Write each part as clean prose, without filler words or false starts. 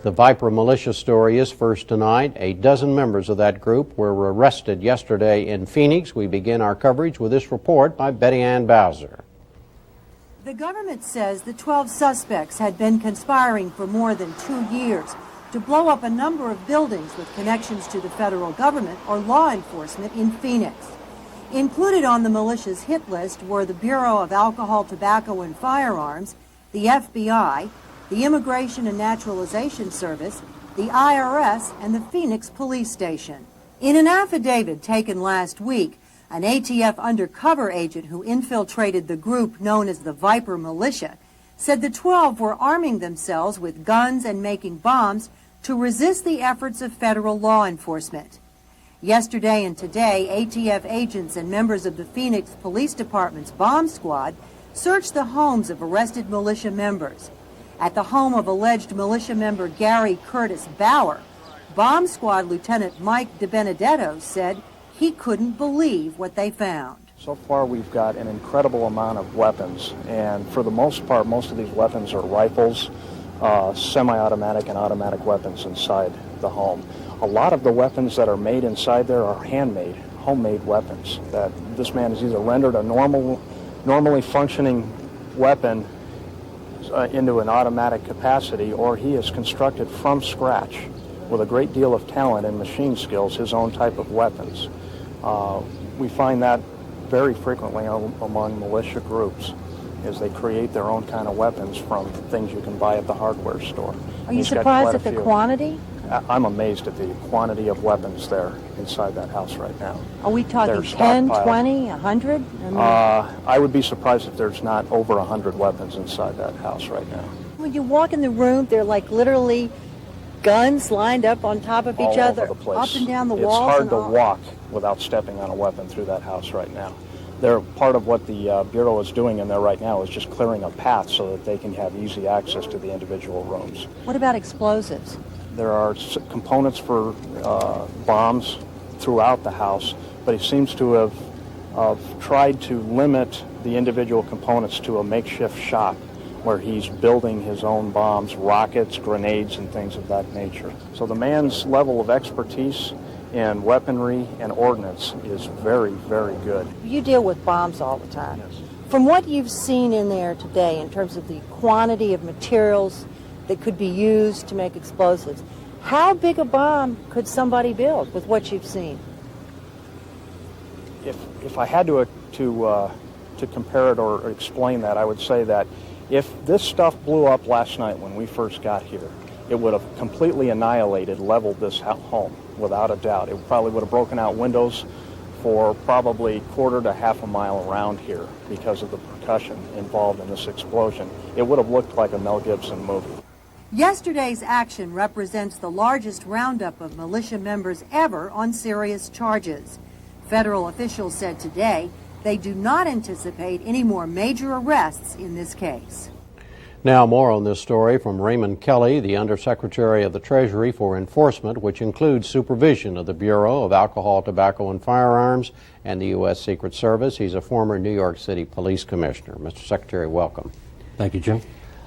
The Viper Militia story is first tonight. A dozen members of that group were arrested yesterday in Phoenix. We begin our coverage with this report by Betty Ann Bowser. The government says the 12 suspects had been conspiring for more than 2 years to blow up a number of buildings with connections to the federal government or law enforcement in Phoenix. Included on the militia's hit list were the Bureau of Alcohol, Tobacco, and Firearms, the FBI, the Immigration and Naturalization Service, the IRS, and the Phoenix Police Station. In an affidavit taken last week, an ATF undercover agent who infiltrated the group known as the Viper Militia said the 12 were arming themselves with guns and making bombs to resist the efforts of federal law enforcement. Yesterday and today, ATF agents and members of the Phoenix Police Department's bomb squad searched the homes of arrested militia members. At the home of alleged militia member Gary Curtis Bauer, bomb squad Lieutenant Mike DiBenedetto said he couldn't believe what they found. So far we've got an incredible amount of weapons, and for the most part most of these weapons are rifles, semi-automatic and automatic weapons inside the home. A lot of the weapons that are made inside there are handmade, homemade weapons that this man has either rendered a normally functioning weapon into an automatic capacity, or he has constructed from scratch with a great deal of talent and machine skills his own type of weapons. We find that very frequently among militia groups, as they create their own kind of weapons from things you can buy at the hardware store. Are you surprised at the quantity? I'm amazed at the quantity of weapons there inside that house right now. Are we talking 10, 20, 100? I would be surprised if there's not over 100 weapons inside that house right now. When you walk in the room, they're like literally guns lined up on top of each other, all over the place. Up and down the walls. It's hard to walk without stepping on a weapon through that house right now. Part of what the Bureau is doing in there right now is just clearing a path so that they can have easy access to the individual rooms. What about explosives? There are components for bombs throughout the house, but he seems to have tried to limit the individual components to a makeshift shop where he's building his own bombs, rockets, grenades, and things of that nature. So the man's level of expertise in weaponry and ordnance is very, very good. You deal with bombs all the time. Yes. From what you've seen in there today in terms of the quantity of materials that could be used to make explosives, how big a bomb could somebody build with what you've seen? If I had to compare it or explain that, I would say that if this stuff blew up last night when we first got here, it would have completely annihilated, leveled this home, without a doubt. It probably would have broken out windows for probably quarter to half a mile around here because of the percussion involved in this explosion. It would have looked like a Mel Gibson movie. Yesterday's action represents the largest roundup of militia members ever on serious charges. Federal officials said today they do not anticipate any more major arrests in this case. Now more on this story from Raymond Kelly, the Undersecretary of the Treasury for Enforcement, which includes supervision of the Bureau of Alcohol, Tobacco, and Firearms and the U.S. Secret Service. He's a former New York City Police Commissioner. Mr. Secretary, welcome. Thank you, Jim.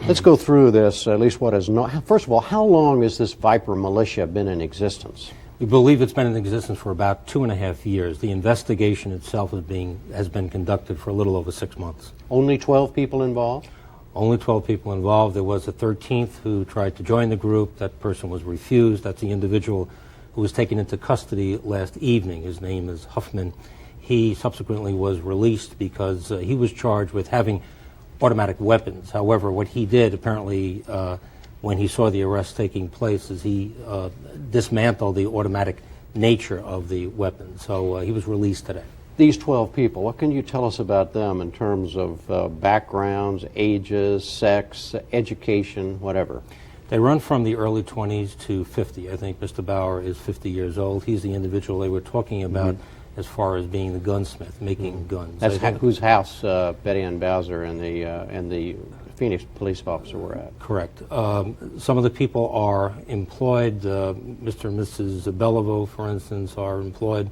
Let's go through this, at least what is known. First of all, how long has this Viper Militia been in existence? We believe it's been in existence for about 2.5 years. The investigation itself has been conducted for a little over 6 months. Only 12 people involved? Only 12 people involved. There was a 13th who tried to join the group. That person was refused. That's the individual who was taken into custody last evening. His name is Huffman. He subsequently was released because he was charged with having automatic weapons. However, what he did apparently when he saw the arrest taking place is he dismantled the automatic nature of the weapon. So he was released today. These 12 people, what can you tell us about them in terms of backgrounds, ages, sex, education, whatever? They run from the early 20s to 50. I think Mr. Bauer is 50 years old. He's the individual they were talking about as far as being the gunsmith, making guns. That's whose house Betty Ann Bowser and the Phoenix police officer were at. Correct. Some of the people are employed. Mr. and Mrs. Belleville, for instance, are employed.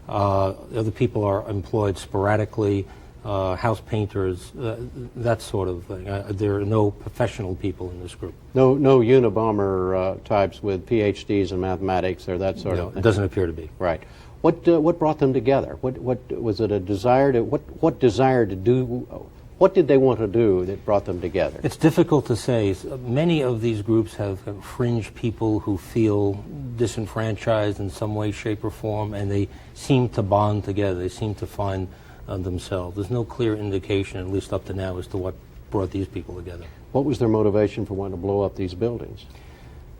Other people are employed sporadically. house painters, that sort of thing. There are no professional people in this group. No Unabomber types with PhDs in mathematics or that sort of thing? It doesn't appear to be. Right. What brought them together? What was it, a desire to, what desire to do, what did they want to do that brought them together? It's difficult to say. Many of these groups have fringe people who feel disenfranchised in some way, shape, or form, and they seem to bond together. They seem to find themselves. There's no clear indication, at least up to now, as to what brought these people together. What was their motivation for wanting to blow up these buildings?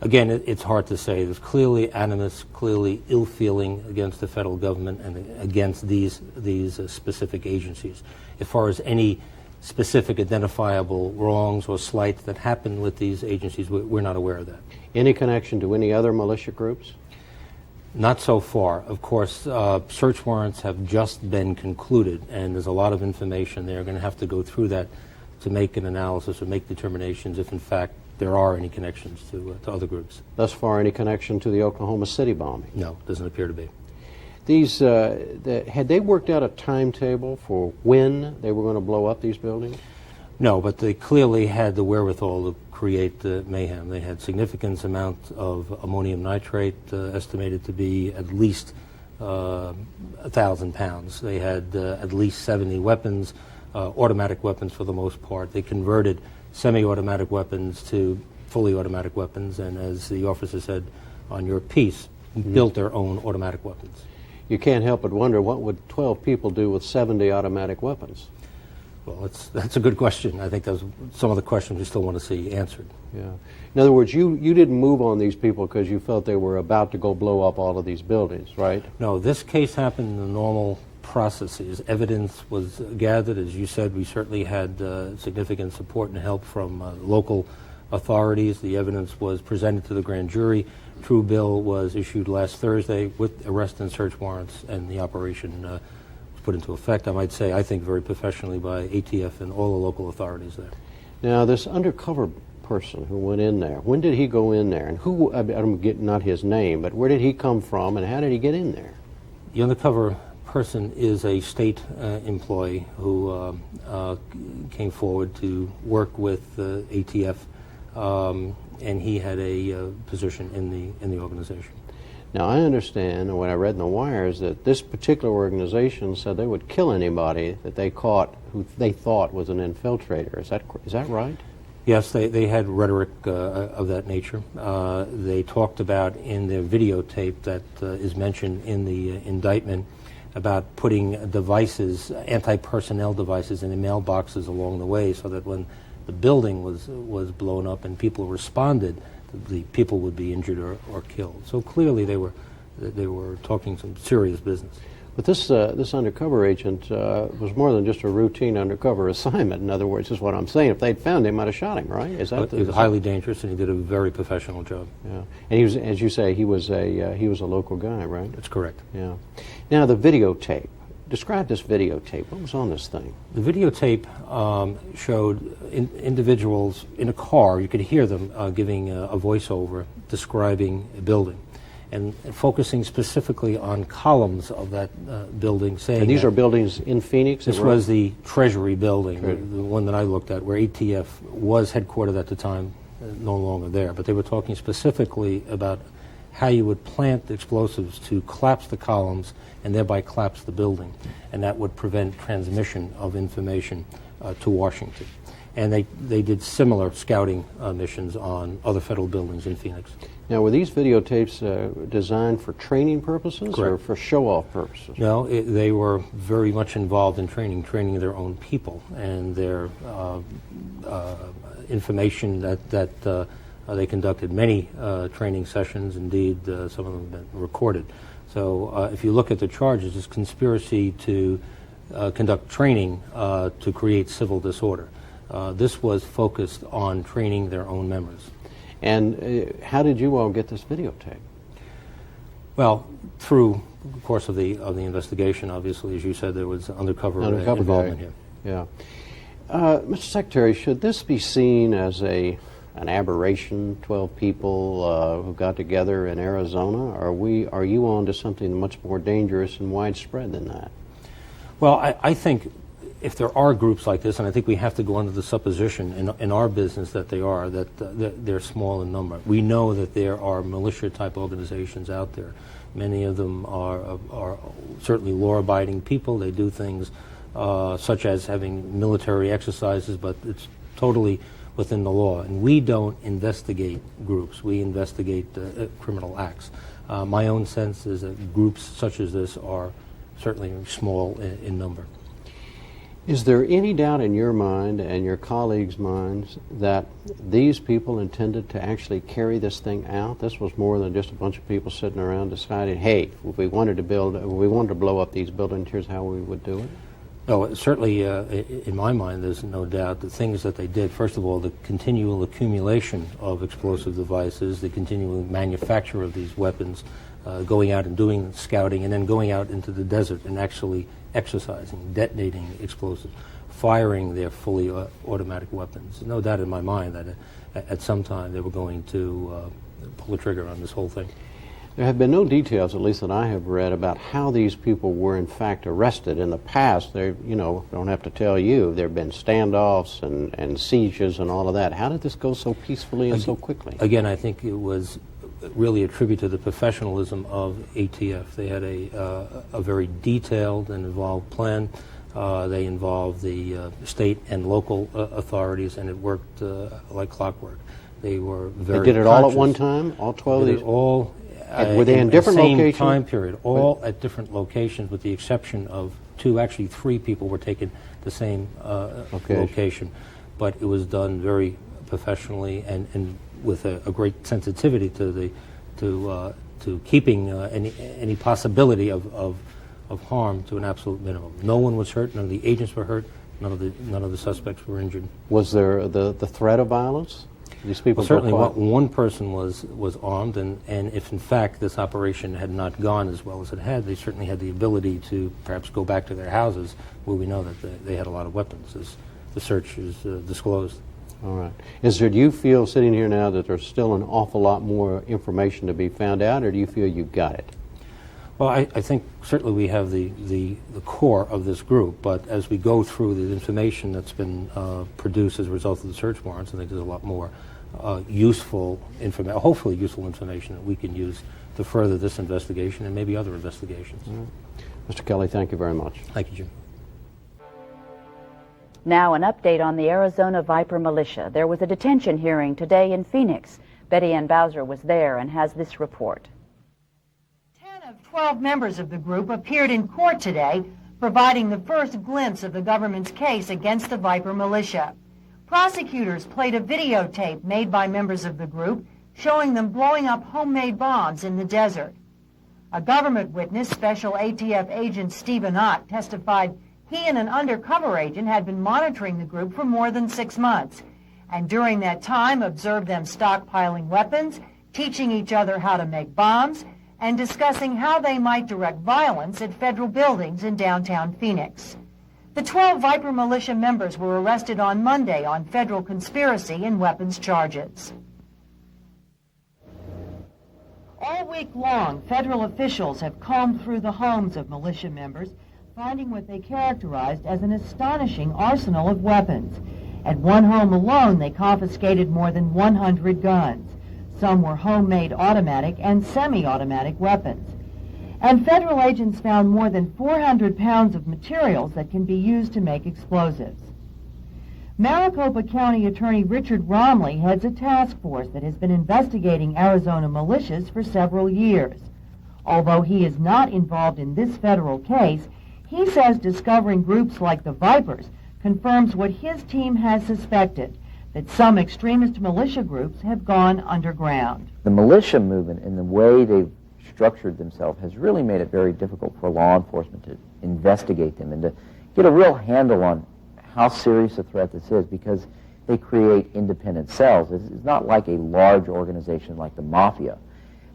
Again, it's hard to say. There's clearly animus, clearly ill feeling against the federal government and against these specific agencies. As far as any specific identifiable wrongs or slights that happened with these agencies, we're not aware of that. Any connection to any other militia groups? Not so far. Of course, search warrants have just been concluded, and there's a lot of information. They're going to have to go through that to make an analysis or make determinations if, in fact, there are any connections to other groups. Thus far, any connection to the Oklahoma City bombing? No, doesn't appear to be. These, had they worked out a timetable for when they were going to blow up these buildings? No, but they clearly had the wherewithal to create mayhem. They had significant amounts of ammonium nitrate, estimated to be at least 1,000 pounds. They had at least 70 weapons, automatic weapons for the most part. They converted semi-automatic weapons to fully automatic weapons, and as the officer said on your piece, built their own automatic weapons. You can't help but wonder, what would 12 people do with 70 automatic weapons? Well, that's a good question. I think those some of the questions we still want to see answered. Yeah. In other words, you didn't move on these people because you felt they were about to go blow up all of these buildings, right? No, this case happened in the normal processes. Evidence was gathered. As you said, we certainly had significant support and help from local authorities. The evidence was presented to the grand jury. True bill was issued last Thursday with arrest and search warrants, and the operation was put into effect, I might say, I think very professionally by ATF and all the local authorities there. Now, this undercover person who went in there, when did he go in there? And who, I'm getting not his name, but where did he come from and how did he get in there? The undercover person is a state employee who came forward to work with ATF, and he had a position in the organization. Now, I understand, and what I read in the wires, that this particular organization said they would kill anybody that they caught who they thought was an infiltrator. Is that right? Yes, they had rhetoric of that nature. They talked about in the videotape that is mentioned in the indictment about putting devices, anti-personnel devices, in the mailboxes along the way, so that when the building was blown up and people responded, the people would be injured or killed. So clearly they were talking some serious business. But this undercover agent was more than just a routine undercover assignment. In other words, is what I'm saying. If they'd found him, they might have shot him, right? Is that? He was highly dangerous, and he did a very professional job. Yeah, and he was, as you say, he was a local guy, right? That's correct. Yeah. Now the videotape. Describe this videotape. What was on this thing? The videotape showed individuals in a car. You could hear them giving a voiceover describing a building and focusing specifically on columns of that building, saying... And these are buildings in Phoenix? This was the Treasury building, the one that I looked at, where ATF was headquartered at the time, no longer there. But they were talking specifically about how you would plant explosives to collapse the columns and thereby collapse the building, and that would prevent transmission of information to Washington. And they did similar scouting missions on other federal buildings in Phoenix. Now, were these videotapes designed for training purposes or for show-off purposes? No, they were very much involved in training their own people and their information that they conducted many training sessions. Indeed, some of them have been recorded. So if you look at the charges, it's conspiracy to conduct training to create civil disorder. This was focused on training their own members. And how did you all get this videotape? Well, through the course of the investigation, obviously, as you said, there was undercover involvement here. Yeah. Mr. Secretary, should this be seen as an aberration, 12 people who got together in Arizona? Are you on to something much more dangerous and widespread than that? Well, I think if there are groups like this, and I think we have to go under the supposition in our business that they are, that they're small in number. We know that there are militia-type organizations out there. Many of them are certainly law-abiding people. They do things such as having military exercises, but it's totally within the law. And we don't investigate groups. We investigate criminal acts. My own sense is that groups such as this are certainly small in number. Is there any doubt in your mind and your colleagues' minds that these people intended to actually carry this thing out? This was more than just a bunch of people sitting around deciding, hey, if we wanted to blow up these buildings, here's how we would do it? No, certainly in my mind there's no doubt the things that they did, first of all, the continual accumulation of explosive devices, the continual manufacture of these weapons, going out and doing scouting, and then going out into the desert and actually exercising, detonating explosives, firing their fully automatic weapons. There's no doubt in my mind that at some time they were going to pull the trigger on this whole thing. There have been no details, at least that I have read, about how these people were in fact arrested. In the past, they, don't have to tell you, there have been standoffs and sieges and all of that. How did this go so peacefully and so quickly? Again, I think it was really a tribute to the professionalism of ATF. They had a very detailed and involved plan. They involved the state and local authorities, and it worked like clockwork. They were very They did it all at one time? All 12 of They these? did it all were they in different the same locations? time period, all at different locations, with the exception of actually three people were taken the same location. But it was done very professionally and with a great sensitivity to keeping any possibility of harm to an absolute minimum. No one was hurt. None of the agents were hurt. None of the suspects were injured. Was there the threat of violence? These people certainly one person was armed, and if in fact this operation had not gone as well as it had, they certainly had the ability to perhaps go back to their houses, where we know that they had a lot of weapons, as the search is disclosed. All right. Do you feel, sitting here now, that there's still an awful lot more information to be found out, or do you feel you've got it? Well, I think certainly we have the core of this group, but as we go through the information that's been produced as a result of the search warrants, I think there's a lot more useful information, hopefully useful information that we can use to further this investigation and maybe other investigations. Mr. Kelly, thank you very much. Thank you, Jim. Now an update on the Arizona Viper Militia. There was a detention hearing today in Phoenix. Betty Ann Bowser was there and has this report. 10 of 12 members of the group appeared in court today, providing the first glimpse of the government's case against the Viper Militia. Prosecutors played a videotape made by members of the group showing them blowing up homemade bombs in the desert. A government witness, Special ATF Agent Stephen Ott, testified he and an undercover agent had been monitoring the group for more than 6 months, and during that time observed them stockpiling weapons, teaching each other how to make bombs, and discussing how they might direct violence at federal buildings in downtown Phoenix. The 12 Viper Militia members were arrested on Monday on federal conspiracy and weapons charges. All week long, federal officials have combed through the homes of militia members, finding what they characterized as an astonishing arsenal of weapons. At one home alone, they confiscated more than 100 guns. Some were homemade automatic and semi-automatic weapons. And federal agents found more than 400 pounds of materials that can be used to make explosives. Maricopa County Attorney Richard Romley heads a task force that has been investigating Arizona militias for several years. Although he is not involved in this federal case, he says discovering groups like the Vipers confirms what his team has suspected, that some extremist militia groups have gone underground. The militia movement and the way they've structured themselves has really made it very difficult for law enforcement to investigate them and to get a real handle on how serious a threat this is, because they create independent cells. It's not like a large organization like the Mafia.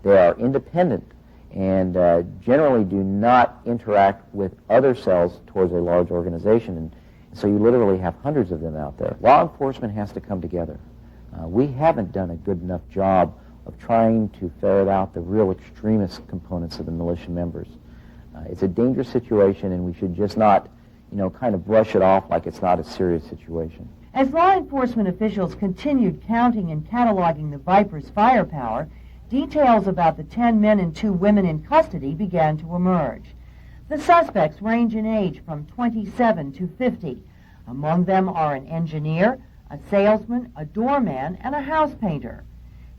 They are independent and generally do not interact with other cells towards a large organization, and so you literally have hundreds of them out there. Law enforcement has to come together. We haven't done a good enough job of trying to ferret out the real extremist components of the militia members. It's a dangerous situation, and we should just not kind of brush it off like it's not a serious situation. As law enforcement officials continued counting and cataloging the Viper's firepower, details about the 10 men and 2 women in custody began to emerge. The suspects range in age from 27 to 50. Among them are an engineer, a salesman, a doorman, and a house painter.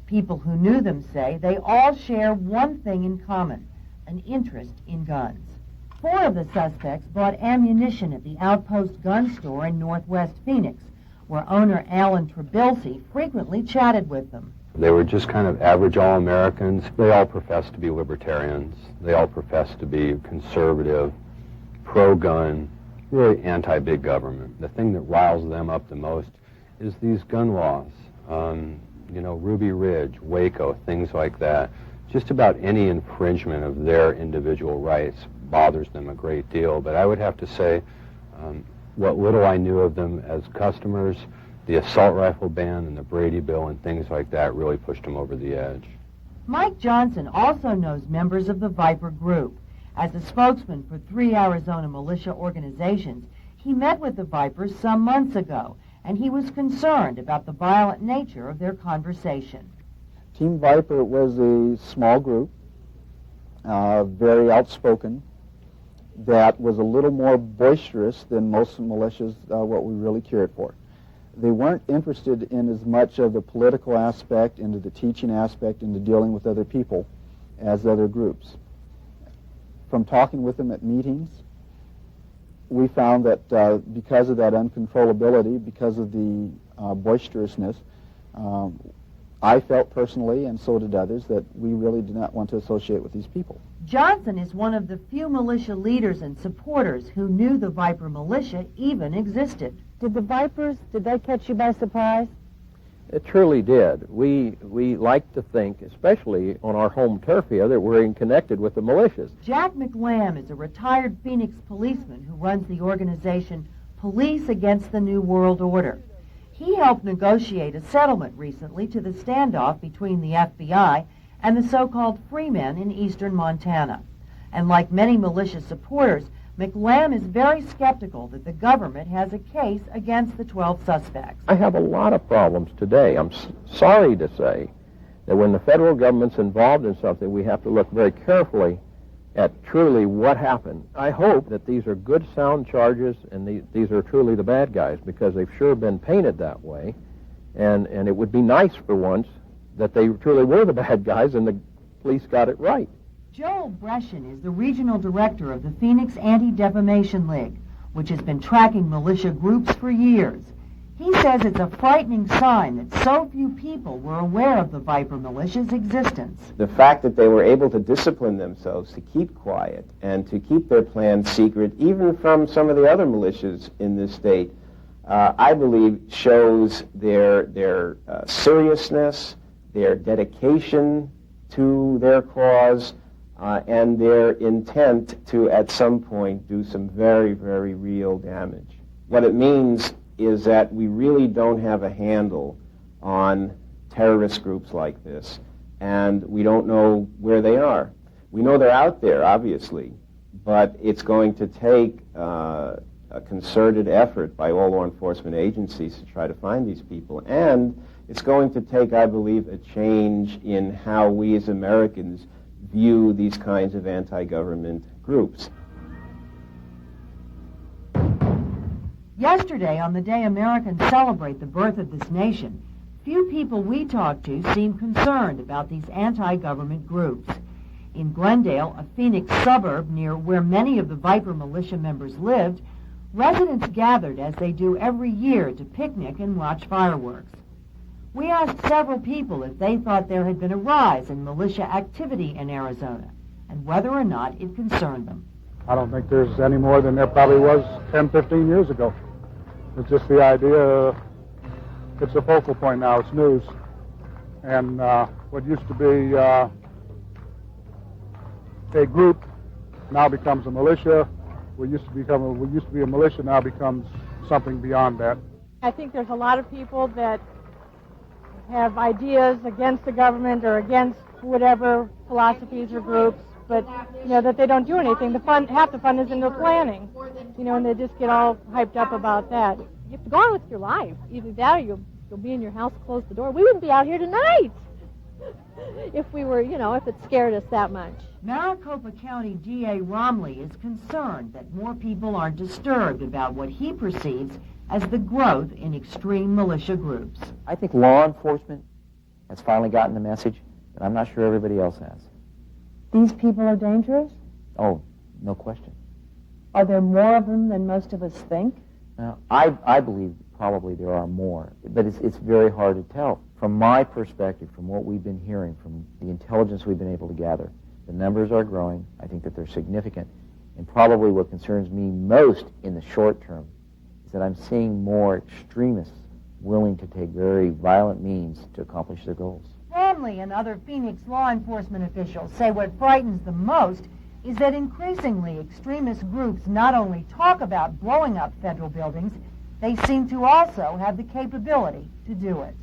People who knew them say they all share one thing in common, an interest in guns. 4 of the suspects bought ammunition at the Outpost gun store in northwest Phoenix, where owner Alan Trabilsi frequently chatted with them. They were just kind of average all-Americans. They all professed to be libertarians. They all professed to be conservative, pro-gun, really anti-big government. The thing that riles them up the most is these gun laws. Ruby Ridge, Waco, things like that. Just about any infringement of their individual rights bothers them a great deal. But I would have to say, what little I knew of them as customers, the assault rifle ban and the Brady Bill and things like that really pushed them over the edge. Mike Johnson also knows members of the Viper group. As a spokesman for 3 Arizona militia organizations, he met with the Vipers some months ago, and he was concerned about the violent nature of their conversation. Team Viper was a small group, very outspoken, that was a little more boisterous than most militias, what we really cared for. They weren't interested in as much of the political aspect, into the teaching aspect, into dealing with other people as other groups. From talking with them at meetings, we found that because of that uncontrollability, because of the boisterousness, I felt personally, and so did others, that we really did not want to associate with these people. Johnson is one of the few militia leaders and supporters who knew the Viper militia even existed. Did the Vipers, did they catch you by surprise? It truly did. We like to think, especially on our home turf here, that we're connected with the militias. Jack McLam is a retired Phoenix policeman who runs the organization Police Against the New World Order. He helped negotiate a settlement recently to the standoff between the FBI and the so-called free men in eastern Montana. And like many militia supporters, McLam is very skeptical that the government has a case against the 12 suspects. I have a lot of problems today. I'm sorry to say that when the federal government's involved in something, we have to look very carefully at truly what happened. I hope that these are good, sound charges, and these are truly the bad guys, because they've sure been painted that way. And it would be nice for once that they truly were the bad guys and the police got it right. Joel Brescian is the regional director of the Phoenix Anti-Defamation League, which has been tracking militia groups for years. He says it's a frightening sign that so few people were aware of the Viper militia's existence. The fact that they were able to discipline themselves to keep quiet and to keep their plans secret, even from some of the other militias in this state, I believe shows their seriousness, their dedication to their cause, and their intent to, at some point, do some very, very real damage. What it means is that we really don't have a handle on terrorist groups like this, and we don't know where they are. We know they're out there, obviously, but it's going to take a concerted effort by all law enforcement agencies to try to find these people, and it's going to take, I believe, a change in how we as Americans view these kinds of anti-government groups. Yesterday, on the day Americans celebrate the birth of this nation, few people we talked to seemed concerned about these anti-government groups. In Glendale, a Phoenix suburb near where many of the Viper militia members lived, residents gathered as they do every year to picnic and watch fireworks. We asked several people if they thought there had been a rise in militia activity in Arizona and whether or not it concerned them. I don't think there's any more than there probably was 10, 15 years ago. It's just the idea, it's a focal point now, it's news. And what used to be a group now becomes a militia. What used to be a militia now becomes something beyond that. I think there's a lot of people that have ideas against the government or against whatever philosophies or groups, but that they don't do anything. Half the fun is in the planning, and they just get all hyped up about that. You have to go on with your life. Either that or you'll be in your house, close the door. We wouldn't be out here tonight if we were, if it scared us that much. Maricopa County DA Romley is concerned that more people are disturbed about what he perceives as the growth in extreme militia groups. I think law enforcement has finally gotten the message, but I'm not sure everybody else has. These people are dangerous? Oh, no question. Are there more of them than most of us think? Now, I believe probably there are more, but it's very hard to tell. From my perspective, from what we've been hearing, from the intelligence we've been able to gather, the numbers are growing. I think that they're significant. And probably what concerns me most in the short term is that I'm seeing more extremists willing to take very violent means to accomplish their goals. Romley and other Phoenix law enforcement officials say what frightens them most is that increasingly extremist groups not only talk about blowing up federal buildings, they seem to also have the capability to do it.